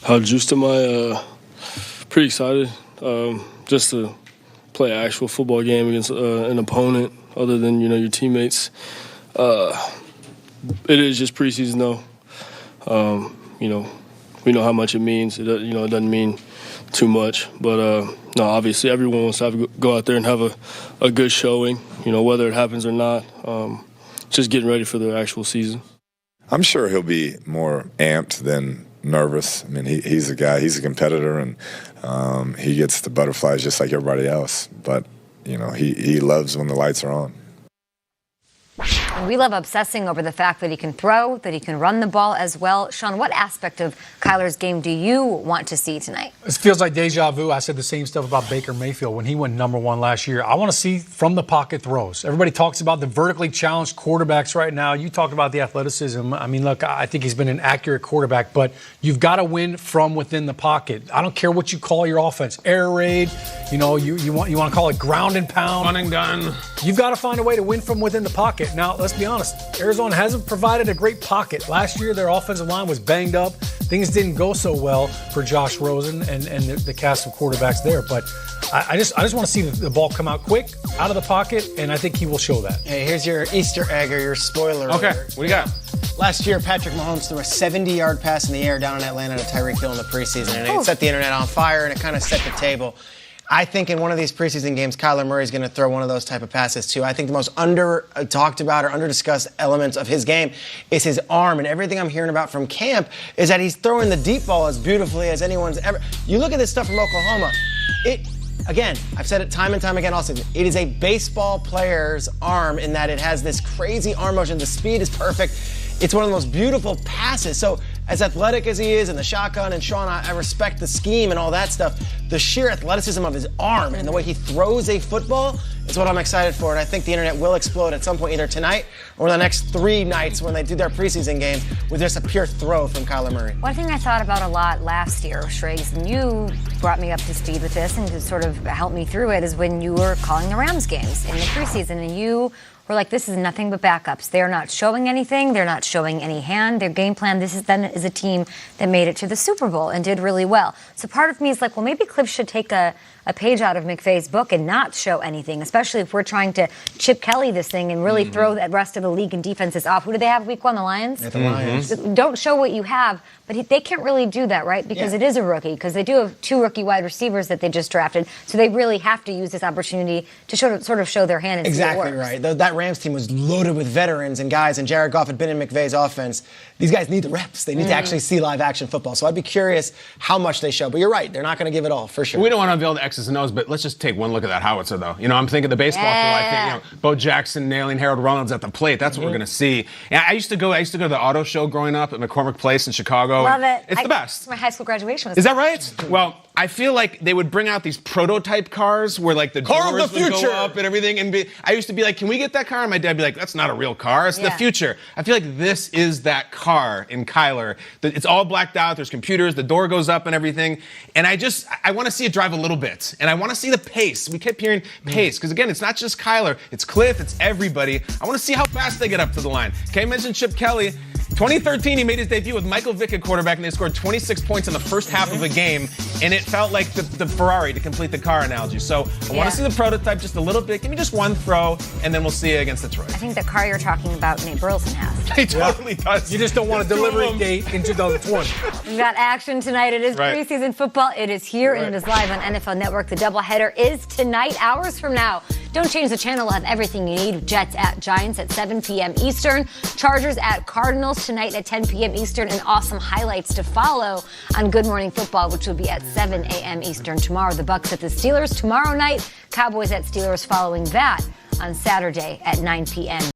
How juiced am I? Pretty excited. Just to play an actual football game against an opponent other than, your teammates. It is just preseason, though. We know how much it means. It doesn't mean too much. But, no, obviously everyone wants to go out there and have a good showing, whether it happens or not. Just getting ready for the actual season. I'm sure he'll be more amped than nervous. I mean, he's a guy, he's a competitor, and he gets the butterflies just like everybody else. But, he loves when the lights are on. And we love obsessing over the fact that he can throw, that he can run the ball as well. Sean, what aspect of Kyler's game do you want to see tonight? It feels like deja vu. I said the same stuff about Baker Mayfield when he went #1 last year. I want to see from the pocket throws. Everybody talks about the vertically challenged quarterbacks right now. You talked about the athleticism. I mean, look, I think he's been an accurate quarterback, but you've got to win from within the pocket. I don't care what you call your offense. Air raid, you want to call it ground and pound. Run and gun. You've got to find a way to win from within the pocket. Now, let's be honest. Arizona hasn't provided a great pocket. Last year, their offensive line was banged up. Things didn't go so well for Josh Rosen and the cast of quarterbacks there. But I just want to see the ball come out quick, out of the pocket, and I think he will show that. Hey, here's your Easter egg or your spoiler. Okay, alert. what do you got? Last year, Patrick Mahomes threw a 70-yard pass in the air down in Atlanta to Tyreek Hill in the preseason, and it set the internet on fire, and it kind of set the table. I think in one of these preseason games, Kyler Murray is going to throw one of those type of passes too. I think the most under-talked about or under-discussed elements of his game is his arm. And everything I'm hearing about from camp is that he's throwing the deep ball as beautifully as anyone's ever. You look at this stuff from Oklahoma. Again, I've said it time and time again all season. It is a baseball player's arm in that it has this crazy arm motion. The speed is perfect. It's one of the most beautiful passes. So as athletic as he is and the shotgun, and Sean, I respect the scheme and all that stuff. The sheer athleticism of his arm and the way he throws a football is what I'm excited for. And I think the internet will explode at some point, either tonight or the next 3 nights when they do their preseason games, with just a pure throw from Kyler Murray. One thing I thought about a lot last year, Shregs, and you brought me up to speed with this and to sort of help me through it, is when you were calling the Rams games in the preseason, and you were like, this is nothing but backups. They're not showing anything. They're not showing any hand. Their game plan, this is a team that made it to the Super Bowl and did really well. So part of me is like, well, maybe Cliff should take a page out of McVay's book and not show anything, especially if we're trying to Chip Kelly this thing and really throw the rest of the league and defenses off. Who do they have week 1? The Lions? The Lions. Don't show what you have, but they can't really do that, right? Because it is a rookie, because they do have 2 rookie wide receivers that they just drafted. So they really have to use this opportunity to sort of show their hand and exactly see what works. Right. That Rams team was loaded with veterans and guys, and Jared Goff had been in McVay's offense. These guys need the reps. They need to actually see live action football. So I'd be curious how much they show. But you're right. They're not going to give it all, for sure. We don't want to unveil the X's and O's, but let's just take one look at that howitzer, though. I'm thinking the baseball field. I think, Bo Jackson nailing Harold Reynolds at the plate. That's what we're going to see. And I used to go to the auto show growing up at McCormick Place in Chicago. Love it. It's the best. My high school graduation was. Is that right? Well, I feel like they would bring out these prototype cars where like the Car of doors the would future. go up and everything. And I used to be like, can we get that car? And my dad would be like, that's not a real car. It's the future. I feel like this is that car in Kyler. It's all blacked out. There's computers. The door goes up and everything. And I want to see it drive a little bit. And I want to see the pace. We kept hearing pace. Because again, it's not just Kyler. It's Cliff. It's everybody. I want to see how fast they get up to the line. Okay, I mentioned Chip Kelly. 2013, he made his debut with Michael Vick at quarterback, and they scored 26 points in the first half of a game, and it felt like the Ferrari, to complete the car analogy. So I want to see the prototype just a little bit. Give me just one throw, and then we'll see it against Detroit. I think the car you're talking about, Nate Burleson has. He totally does. You just don't want a delivery date in 2020. We've got action tonight. It is preseason football. It is here, and it is live on NFL Network. The doubleheader is tonight, hours from now. Don't change the channel. We'll have everything you need. Jets at Giants at 7 p.m. Eastern. Chargers at Cardinals tonight at 10 p.m. Eastern. And awesome highlights to follow on Good Morning Football, which will be at 7 a.m. Eastern tomorrow. The Bucs at the Steelers tomorrow night. Cowboys at Steelers following that on Saturday at 9 p.m.